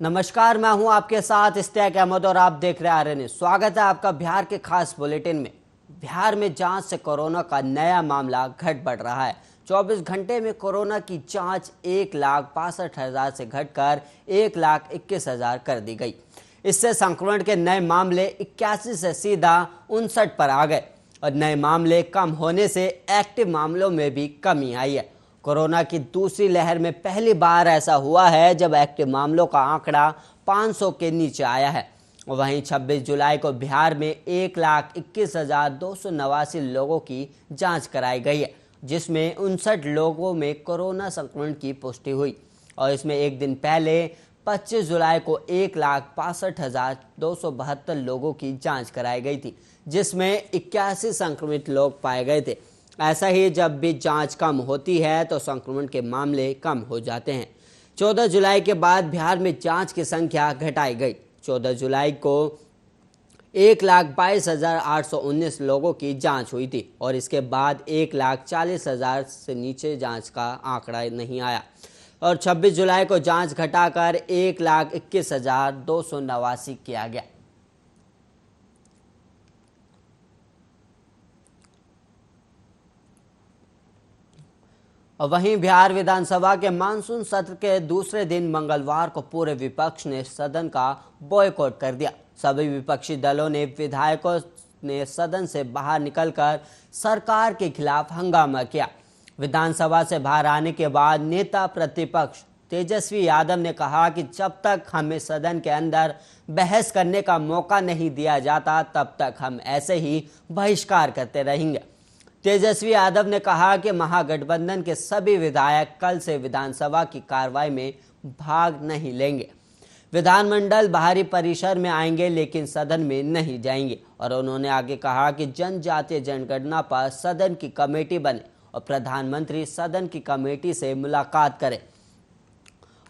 नमस्कार, मैं हूं आपके साथ इस्तेक अहमद और आप देख रहे हैं आर्य न्यूज़। स्वागत है आपका बिहार के खास बुलेटिन में। बिहार में जांच से कोरोना का नया मामला घट बढ़ रहा है। 24 घंटे में कोरोना की जांच 1,62,000 से घटकर 1,21,000 कर दी गई। इससे संक्रमण के नए मामले 81 से सीधा 59 पर आ गए और नए मामले कम होने से एक्टिव मामलों में भी कमी आई है। कोरोना की दूसरी लहर में पहली बार ऐसा हुआ है जब एक्टिव मामलों का आंकड़ा 500 के नीचे आया है। वहीं 26 जुलाई को बिहार में 1,21,289 लोगों की जांच कराई गई है, जिसमें 59 लोगों में कोरोना संक्रमण की पुष्टि हुई और इसमें एक दिन पहले 25 जुलाई को 1,62,272 लोगों की जांच कराई गई थी, जिसमें 81 संक्रमित लोग पाए गए थे। ऐसा ही जब भी जांच कम होती है तो संक्रमण के मामले कम हो जाते हैं। 14 जुलाई के बाद बिहार में जांच की संख्या घटाई गई। 14 जुलाई को 1,22,819 लोगों की जांच हुई थी और इसके बाद 1,40,000 से नीचे जांच का आंकड़ा नहीं आया और 26 जुलाई को जांच घटाकर 1,21,289 किया गया। और वहीं बिहार विधानसभा के मानसून सत्र के दूसरे दिन मंगलवार को पूरे विपक्ष ने सदन का बॉयकॉट कर दिया। सभी विपक्षी दलों ने विधायकों ने सदन से बाहर निकलकर सरकार के खिलाफ हंगामा किया। विधानसभा से बाहर आने के बाद नेता प्रतिपक्ष तेजस्वी यादव ने कहा कि जब तक हमें सदन के अंदर बहस करने का मौका नहीं दिया जाता तब तक हम ऐसे ही बहिष्कार करते रहेंगे। तेजस्वी यादव ने कहा कि महागठबंधन के सभी विधायक कल से विधानसभा की कार्रवाई में भाग नहीं लेंगे। विधानमंडल बाहरी परिसर में आएंगे लेकिन सदन में नहीं जाएंगे। और उन्होंने आगे कहा कि जनजातीय जनगणना पर सदन की कमेटी बने और प्रधानमंत्री सदन की कमेटी से मुलाकात करें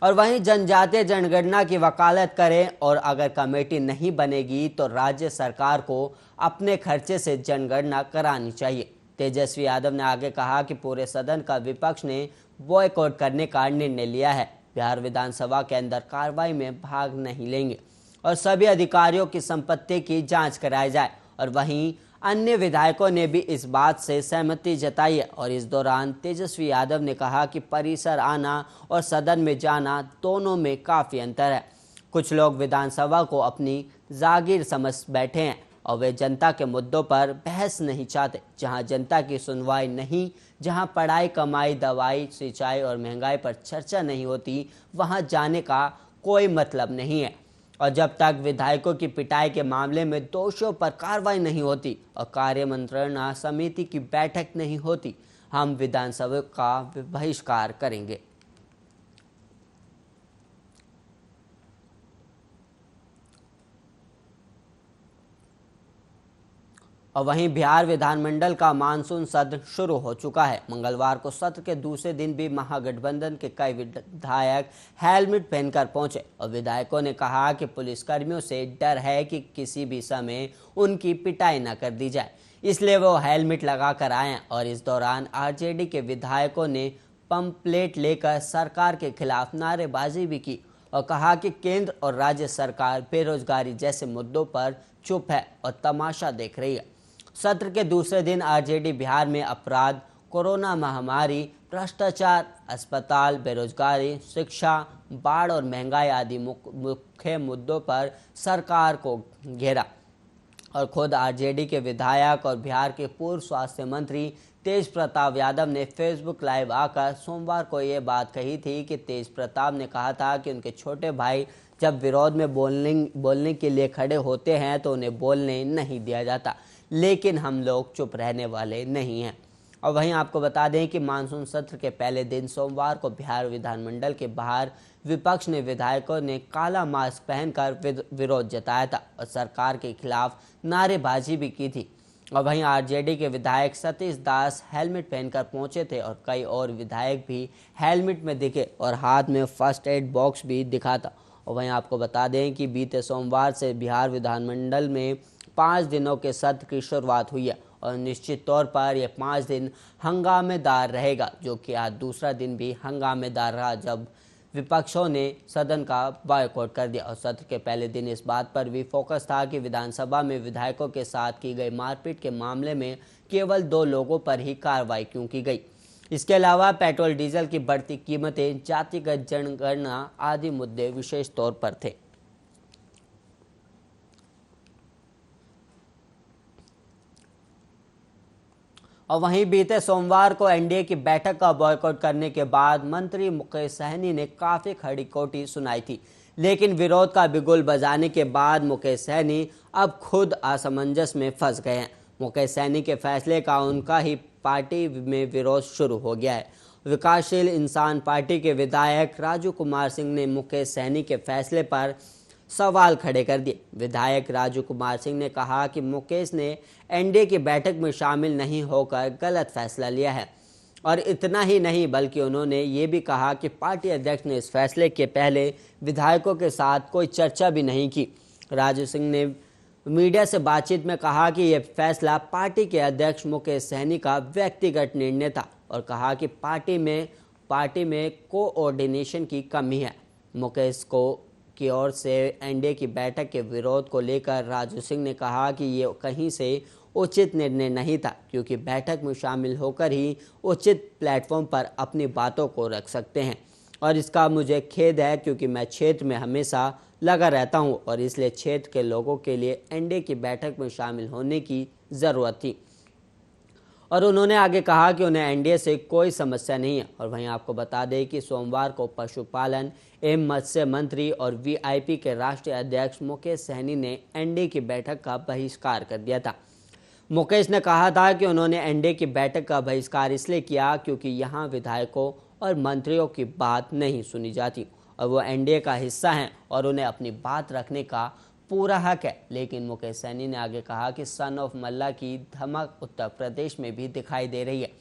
और वहीं जनजातीय जनगणना की वकालत करें और अगर कमेटी नहीं बनेगी तो राज्य सरकार को अपने खर्चे से जनगणना करानी चाहिए। तेजस्वी यादव ने आगे कहा कि पूरे सदन का विपक्ष ने बॉयकॉट करने का निर्णय लिया है। बिहार विधानसभा के अंदर कार्रवाई में भाग नहीं लेंगे और सभी अधिकारियों की संपत्ति की जांच कराई जाए। और वहीं अन्य विधायकों ने भी इस बात से सहमति जताई है। और इस दौरान तेजस्वी यादव ने कहा कि परिसर आना और सदन में जाना दोनों में काफ़ी अंतर है। कुछ लोग विधानसभा को अपनी जागीर समझ बैठे हैं और वे जनता के मुद्दों पर बहस नहीं चाहते। जहां जनता की सुनवाई नहीं, जहां पढ़ाई, कमाई, दवाई, सिंचाई और महंगाई पर चर्चा नहीं होती, वहां जाने का कोई मतलब नहीं है। और जब तक विधायकों की पिटाई के मामले में दोषियों पर कार्रवाई नहीं होती और कार्य मंत्रणा समिति की बैठक नहीं होती, हम विधानसभा का बहिष्कार करेंगे। और वहीं बिहार विधानमंडल का मानसून सत्र शुरू हो चुका है। मंगलवार को सत्र के दूसरे दिन भी महागठबंधन के कई विधायक हेलमेट पहनकर पहुंचे और विधायकों ने कहा कि पुलिसकर्मियों से डर है कि किसी भी समय उनकी पिटाई न कर दी जाए, इसलिए वो हेलमेट लगाकर आए। और इस दौरान आरजेडी के विधायकों ने पंपलेट लेकर सरकार के खिलाफ नारेबाजी भी की और कहा कि केंद्र और राज्य सरकार बेरोजगारी जैसे मुद्दों पर चुप है और तमाशा देख रही है। सत्र के दूसरे दिन आरजेडी बिहार में अपराध, कोरोना महामारी, भ्रष्टाचार, अस्पताल, बेरोजगारी, शिक्षा, बाढ़ और महंगाई आदि मुख्य मुद्दों पर सरकार को घेरा। और खुद आरजेडी के विधायक और बिहार के पूर्व स्वास्थ्य मंत्री तेज प्रताप यादव ने फेसबुक लाइव आकर सोमवार को ये बात कही थी कि तेज प्रताप ने कहा था कि उनके छोटे भाई जब विरोध में बोलने के लिए खड़े होते हैं तो उन्हें बोलने नहीं दिया जाता, लेकिन हम लोग चुप रहने वाले नहीं हैं। और वहीं आपको बता दें कि मानसून सत्र के पहले दिन सोमवार को बिहार विधानमंडल के बाहर विपक्ष ने विधायकों ने काला मास्क पहनकर विरोध जताया था और सरकार के खिलाफ नारेबाजी भी की थी। और वहीं आरजेडी के विधायक सतीश दास हेलमेट पहनकर पहुंचे थे और कई और विधायक भी हेलमेट में दिखे और हाथ में फर्स्ट एड बॉक्स भी दिखा था। और वहीं आपको बता दें कि बीते सोमवार से बिहार विधानमंडल में 5 दिनों के सत्र की शुरुआत हुई है और निश्चित तौर पर यह 5 दिन हंगामेदार रहेगा, जो कि आज दूसरा दिन भी हंगामेदार रहा, जब विपक्षों ने सदन का बॉयकॉट कर दिया और सत्र के पहले दिन इस बात पर भी फोकस था कि विधानसभा में विधायकों के साथ की गई मारपीट के मामले में केवल 2 लोगों पर ही कार्रवाई क्यों की गई। इसके अलावा पेट्रोल डीजल की बढ़ती कीमतें, जातिगत जनगणना आदि मुद्दे विशेष तौर पर थे। और वहीं बीते सोमवार को एनडीए की बैठक का बॉयकॉट करने के बाद मंत्री मुकेश सहनी ने काफी खड़ी खोटी सुनाई थी, लेकिन विरोध का बिगुल बजाने के बाद मुकेश सहनी अब खुद असमंजस में फंस गए हैं। मुकेश सहनी के फैसले का उनका ही पार्टी में विरोध शुरू हो गया है। विकासशील इंसान पार्टी के विधायक राजू कुमार सिंह ने मुकेश सहनी के फैसले पर सवाल खड़े कर दिए। विधायक राजू कुमार सिंह ने कहा कि मुकेश ने एनडीए की बैठक में शामिल नहीं होकर गलत फैसला लिया है और इतना ही नहीं बल्कि उन्होंने ये भी कहा कि पार्टी अध्यक्ष ने इस फैसले के पहले विधायकों के साथ कोई चर्चा भी नहीं की। राजू सिंह ने मीडिया से बातचीत में कहा कि यह फैसला पार्टी के अध्यक्ष मुकेश सहनी का व्यक्तिगत निर्णय था और कहा कि पार्टी में कोऑर्डिनेशन की कमी है। मुकेश की ओर से एनडीए की बैठक के विरोध को लेकर राजू सिंह ने कहा कि ये कहीं से उचित निर्णय नहीं था, क्योंकि बैठक में शामिल होकर ही उचित प्लेटफॉर्म पर अपनी बातों को रख सकते हैं और इसका मुझे खेद है, क्योंकि मैं क्षेत्र में हमेशा लगा रहता हूं और इसलिए क्षेत्र के लोगों के लिए एनडीए की बैठक में शामिल होने की ज़रूरत थी। और उन्होंने आगे कहा कि उन्हें एनडीए से कोई समस्या नहीं है। और वहीं आपको बता दें कि सोमवार को पशुपालन एवं मत्स्य मंत्री और वीआईपी के राष्ट्रीय अध्यक्ष मुकेश सहनी ने एनडीए की बैठक का बहिष्कार कर दिया था। मुकेश ने कहा था कि उन्होंने एनडीए की बैठक का बहिष्कार इसलिए किया क्योंकि यहाँ विधायकों और मंत्रियों की बात नहीं सुनी जाती और वो एनडीए का हिस्सा हैं और उन्हें अपनी बात रखने का पूरा हक है। लेकिन मुकेश सहनी ने आगे कहा कि सन ऑफ मल्ला की धमक उत्तर प्रदेश में भी दिखाई दे रही है।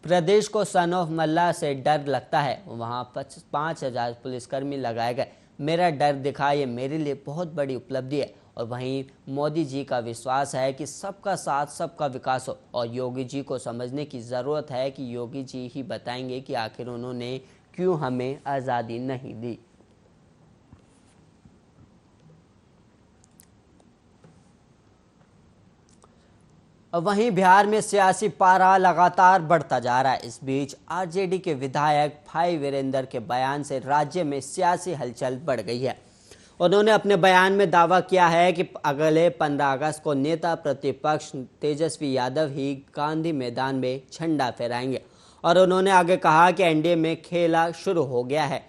प्रदेश को सन ऑफ मल्ला से डर लगता है, वहाँ 5,000 पुलिसकर्मी लगाए गए। मेरा डर दिखा, ये मेरे लिए बहुत बड़ी उपलब्धि है। और वहीं मोदी जी का विश्वास है कि सबका साथ सबका विकास हो और योगी जी को समझने की ज़रूरत है कि योगी जी ही बताएंगे कि आखिर उन्होंने क्यों हमें आज़ादी नहीं दी। वहीं बिहार में सियासी पारा लगातार बढ़ता जा रहा है। इस बीच आरजेडी के विधायक भाई वीरेंद्र के बयान से राज्य में सियासी हलचल बढ़ गई है। उन्होंने अपने बयान में दावा किया है कि अगले 15 अगस्त को नेता प्रतिपक्ष तेजस्वी यादव ही गांधी मैदान में झंडा फहराएंगे और उन्होंने आगे कहा कि एनडीए में खेला शुरू हो गया है।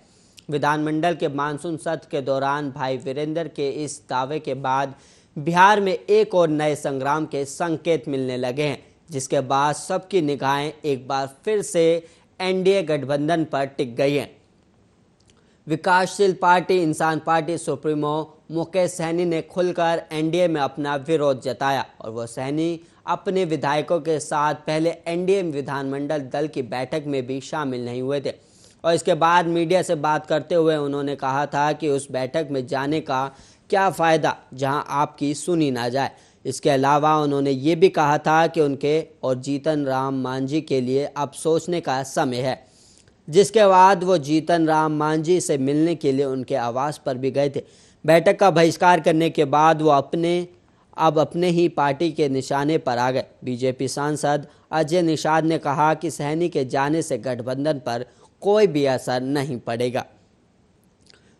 विधानमंडल के मानसून सत्र के दौरान भाई वीरेंद्र के इस दावे के बाद बिहार में एक और नए संग्राम के संकेत मिलने लगे हैं, जिसके बाद सबकी निगाहें एक बार फिर से एनडीए गठबंधन पर टिक गई हैं। विकासशील पार्टी इंसान पार्टी सुप्रीमो मुकेश सहनी ने खुलकर एनडीए में अपना विरोध जताया और वो सहनी अपने विधायकों के साथ पहले एनडीए विधानमंडल दल की बैठक में भी शामिल नहीं हुए थे और इसके बाद मीडिया से बात करते हुए उन्होंने कहा था कि उस बैठक में जाने का क्या फ़ायदा जहां आपकी सुनी ना जाए। इसके अलावा उन्होंने ये भी कहा था कि उनके और जीतन राम मांझी के लिए अब सोचने का समय है, जिसके बाद वो जीतन राम मांझी से मिलने के लिए उनके आवास पर भी गए थे। बैठक का बहिष्कार करने के बाद वो अपने ही पार्टी के निशाने पर आ गए। बीजेपी सांसद अजय निषाद ने कहा कि सहनी के जाने से गठबंधन पर कोई भी असर नहीं पड़ेगा।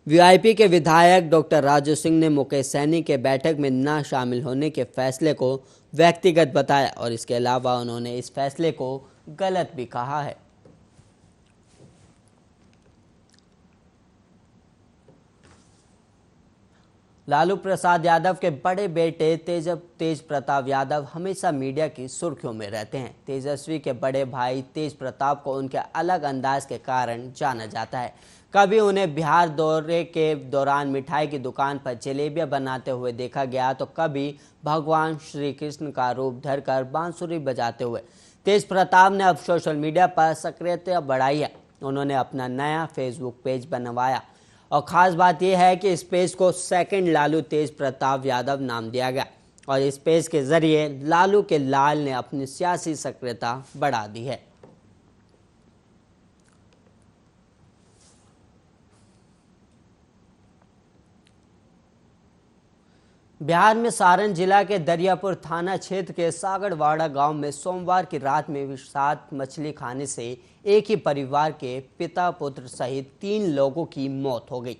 वीआईपी के विधायक डॉक्टर राजू सिंह ने मुकेश सहनी के बैठक में न शामिल होने के फैसले को व्यक्तिगत बताया और इसके अलावा उन्होंने इस फैसले को गलत भी कहा है। लालू प्रसाद यादव के बड़े बेटे तेज प्रताप यादव हमेशा मीडिया की सुर्खियों में रहते हैं। तेजस्वी के बड़े भाई तेज प्रताप को उनके अलग अंदाज के कारण जाना जाता है। कभी उन्हें बिहार दौरे के दौरान मिठाई की दुकान पर जलेबियां बनाते हुए देखा गया तो कभी भगवान श्री कृष्ण का रूप धरकर बांसुरी बजाते हुए। तेज प्रताप ने अब सोशल मीडिया पर सक्रियता बढ़ाई है। उन्होंने अपना नया फेसबुक पेज बनवाया और ख़ास बात यह है कि इस पेज को सेकंड लालू तेज प्रताप यादव नाम दिया गया और इस पेज के जरिए लालू के लाल ने अपनी सियासी सक्रियता बढ़ा दी है। बिहार में सारण जिला के दरियापुर थाना क्षेत्र के सागरवाड़ा गांव में सोमवार की रात में विषाक्त मछली खाने से एक ही परिवार के पिता पुत्र सहित 3 लोगों की मौत हो गई।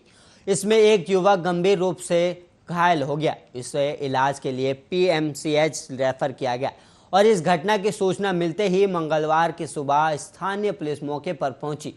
इसमें एक युवक गंभीर रूप से घायल हो गया। इसे इलाज के लिए पीएमसीएच रेफर किया गया और इस घटना की सूचना मिलते ही मंगलवार की सुबह स्थानीय पुलिस मौके पर पहुंची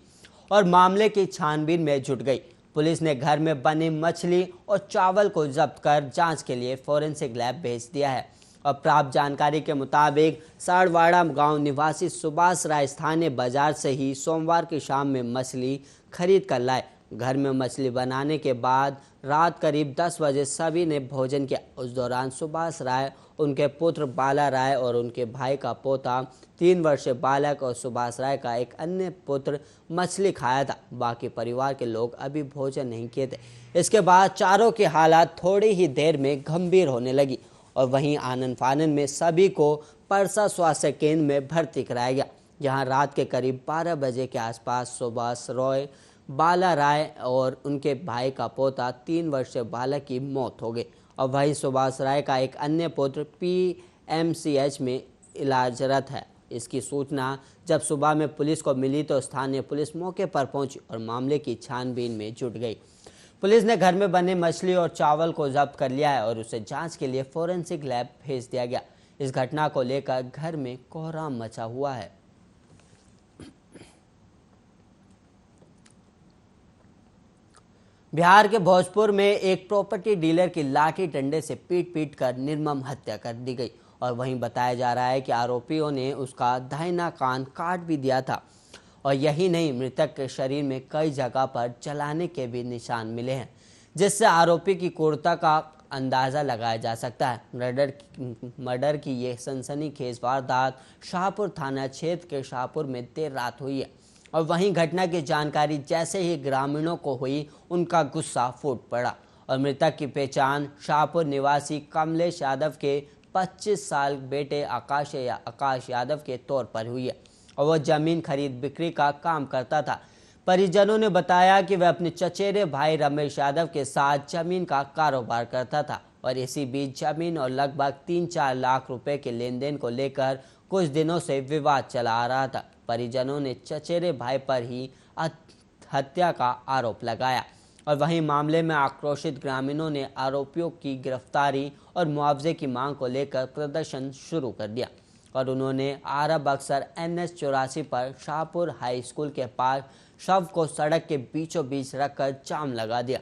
और मामले की छानबीन में जुट गई। पुलिस ने घर में बनी मछली और चावल को जब्त कर जांच के लिए फोरेंसिक लैब भेज दिया है। और प्राप्त जानकारी के मुताबिक साड़वाड़ा गांव निवासी सुभाष राय स्थानीय बाजार से ही सोमवार की शाम में मछली खरीद कर लाए। घर में मछली बनाने के बाद रात करीब 10 बजे सभी ने भोजन किया। उस दौरान सुभाष राय, उनके पुत्र बाला राय और उनके भाई का पोता 3 वर्षीय बालक और सुभाष राय का एक अन्य पुत्र मछली खाया था। बाकी परिवार के लोग अभी भोजन नहीं किए थे। इसके बाद चारों की हालत थोड़ी ही देर में गंभीर होने लगी और वहीं आनन फानन में सभी को परसा स्वास्थ्य केंद्र में भर्ती कराया गया, जहां रात के करीब 12 बजे के आसपास सुभाष राय, बाला राय और उनके भाई का पोता 3 वर्षीय बालक की मौत हो गई। और वहीं सुभाष राय का एक अन्य पुत्र पीएमसीएच में इलाजरत है। इसकी सूचना जब सुबह में पुलिस को मिली तो स्थानीय पुलिस मौके पर पहुंची और मामले की छानबीन में जुट गई। पुलिस ने घर में बने मछली और चावल को जब्त कर लिया है और उसे जांच के लिए फोरेंसिक लैब भेज दिया गया। इस घटना को लेकर घर में कोहराम मचा हुआ है। बिहार के भोजपुर में एक प्रॉपर्टी डीलर की लाठी डंडे से पीट कर निर्मम हत्या कर दी गई और वहीं बताया जा रहा है कि आरोपियों ने उसका दाहिना कान काट भी दिया था। और यही नहीं, मृतक के शरीर में कई जगह पर जलाने के भी निशान मिले हैं, जिससे आरोपी की क्रूरता का अंदाजा लगाया जा सकता है। मर्डर की यह सनसनीखेज वारदात शाहपुर थाना क्षेत्र के शाहपुर में देर रात हुई है और वहीं घटना की जानकारी जैसे ही ग्रामीणों को हुई, उनका गुस्सा फूट पड़ा और मृतक की पहचान शाहपुर निवासी कमलेश यादव के 25 साल बेटे आकाश यादव के तौर पर हुई है और वह जमीन खरीद बिक्री का काम करता था। परिजनों ने बताया कि वह अपने चचेरे भाई रमेश यादव के साथ जमीन का कारोबार करता था और इसी बीच जमीन और लगभग 3-4 लाख रुपए के लेन देन को लेकर कुछ दिनों से विवाद चला आ रहा था। परिजनों ने चचेरे भाई पर ही हत्या का आरोप लगाया और वहीं मामले में आक्रोशित ग्रामीणों ने आरोपियों की गिरफ्तारी और मुआवजे की मांग को लेकर प्रदर्शन शुरू कर दिया और उन्होंने आरा बक्सर NH 84 पर शाहपुर हाई स्कूल के पास शव को सड़क के बीचों बीच रखकर जाम लगा दिया।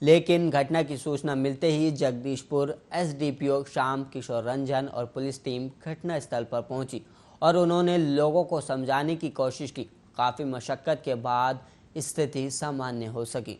लेकिन घटना की सूचना मिलते ही जगदीशपुर SDPO श्याम किशोर रंजन और पुलिस टीम घटनास्थल पर पहुंची और उन्होंने लोगों को समझाने की कोशिश की। काफ़ी मशक्कत के बाद स्थिति सामान्य हो सकी।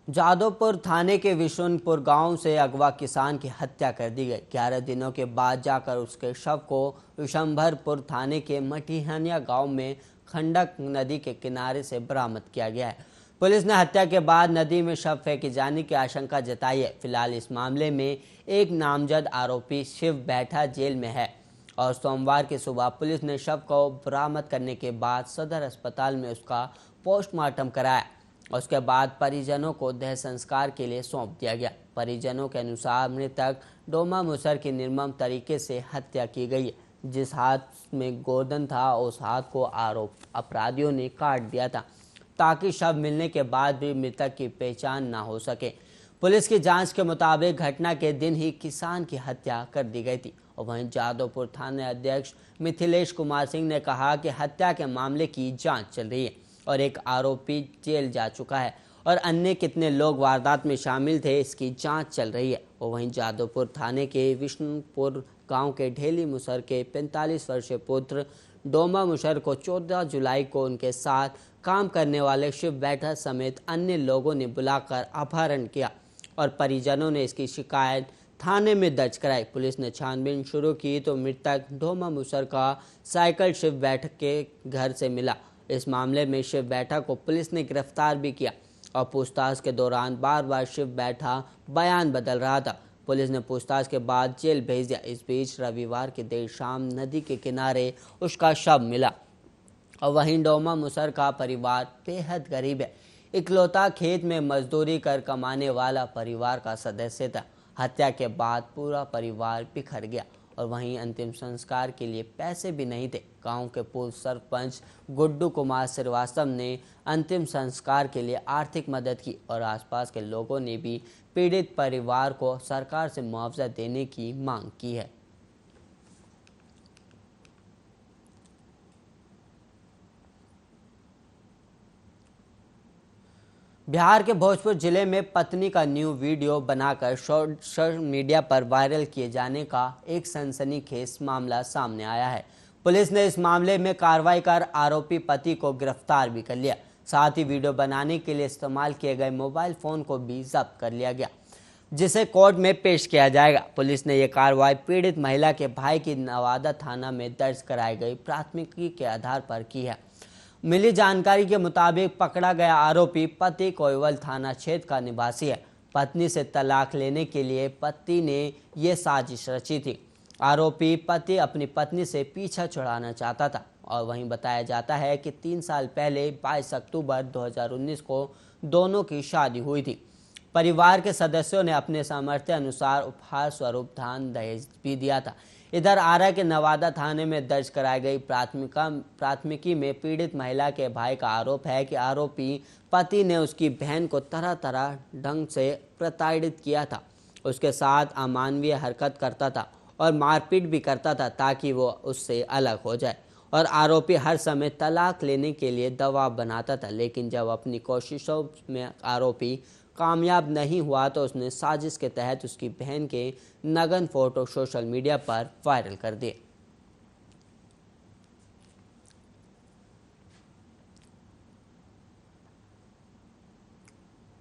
जादवपुर थाने के विशुनपुर गांव से अगवा किसान की हत्या कर दी गई। 11 दिनों के बाद जाकर उसके शव को विशंभरपुर थाने के मटिहानिया गांव में खंडक नदी के किनारे से बरामद किया गया है। पुलिस ने हत्या के बाद नदी में शव फेंके जाने की आशंका जताई है। फिलहाल इस मामले में एक नामजद आरोपी शिव बैठा जेल में है और सोमवार की सुबह पुलिस ने शव को बरामद करने के बाद सदर अस्पताल में उसका पोस्टमार्टम कराया। उसके बाद परिजनों को देह संस्कार के लिए सौंप दिया गया। परिजनों के अनुसार मृतक डोमा मुसर की निर्मम तरीके से हत्या की गई है। जिस हाथ में गोदन था उस हाथ को अपराधियों ने काट दिया था ताकि शव मिलने के बाद भी मृतक की पहचान न हो सके। पुलिस की जांच के मुताबिक घटना के दिन ही किसान की हत्या कर दी गई थी। और वहीं जादवपुर थाना अध्यक्ष मिथिलेश कुमार सिंह ने कहा कि हत्या के मामले की जांच चल रही है और एक आरोपी जेल जा चुका है और अन्य कितने लोग वारदात में शामिल थे इसकी जांच चल रही है। और वहीं जादवपुर थाने के विष्णुपुर गांव के ढेली मुसर के 45 वर्षीय पुत्र डोमा मुसर को 14 जुलाई को उनके साथ काम करने वाले शिव बैठा समेत अन्य लोगों ने बुलाकर अपहरण किया और परिजनों ने इसकी शिकायत थाने में दर्ज कराई। पुलिस ने छानबीन शुरू की तो मृतक डोमा मुसर का साइकिल शिव बैठक के घर से मिला। इस मामले में शिव बैठा को पुलिस ने गिरफ्तार भी किया और पूछताछ के दौरान बार बार शिव बैठा बयान बदल रहा था। पुलिस ने पूछताछ के बाद जेल भेज दिया। इस बीच रविवार की देर शाम नदी के किनारे उसका शव मिला। और वहीं डोमा मुसर का परिवार बेहद गरीब है। इकलौता खेत में मजदूरी कर कमाने वाला परिवार का सदस्य था। हत्या के बाद पूरा परिवार बिखर गया और वहीं अंतिम संस्कार के लिए पैसे भी नहीं थे। गांव के पूर्व सरपंच गुड्डू कुमार श्रीवास्तव ने अंतिम संस्कार के लिए आर्थिक मदद की और आसपास के लोगों ने भी पीड़ित परिवार को सरकार से मुआवजा देने की मांग की है। बिहार के भोजपुर जिले में पत्नी का न्यू वीडियो बनाकर सोशल मीडिया पर वायरल किए जाने का एक सनसनीखेज मामला सामने आया है। पुलिस ने इस मामले में कार्रवाई कर आरोपी पति को गिरफ्तार भी कर लिया। साथ ही वीडियो बनाने के लिए इस्तेमाल किए गए मोबाइल फोन को भी जब्त कर लिया गया, जिसे कोर्ट में पेश किया जाएगा। पुलिस ने यह कार्रवाई पीड़ित महिला के भाई की नवादा थाना में दर्ज कराई गई प्राथमिकी के आधार पर की है। मिली जानकारी के मुताबिक पकड़ा गया आरोपी पति कोइवल थाना क्षेत्र का निवासी है। पत्नी से तलाक लेने के लिए पति ने यह साजिश रची थी। आरोपी पति अपनी पत्नी से पीछा छुड़ाना चाहता था और वहीं बताया जाता है कि 3 साल पहले 22 अक्टूबर 2019 को दोनों की शादी हुई थी। परिवार के सदस्यों ने अपने सामर्थ्य अनुसार उपहार स्वरूप दान दहेज भी दिया था। इधर आरा के नवादा थाने में दर्ज कराई गई प्राथमिकी में पीड़ित महिला के भाई का आरोप है कि आरोपी पति ने उसकी बहन को तरह तरह ढंग से प्रताड़ित किया था, उसके साथ अमानवीय हरकत करता था और मारपीट भी करता था ताकि वो उससे अलग हो जाए। और आरोपी हर समय तलाक लेने के लिए दबाव बनाता था, लेकिन जब अपनी कोशिशों में आरोपी कामयाब नहीं हुआ तो उसने साजिश के तहत उसकी बहन के नग्न फोटो सोशल मीडिया पर वायरल कर दिए।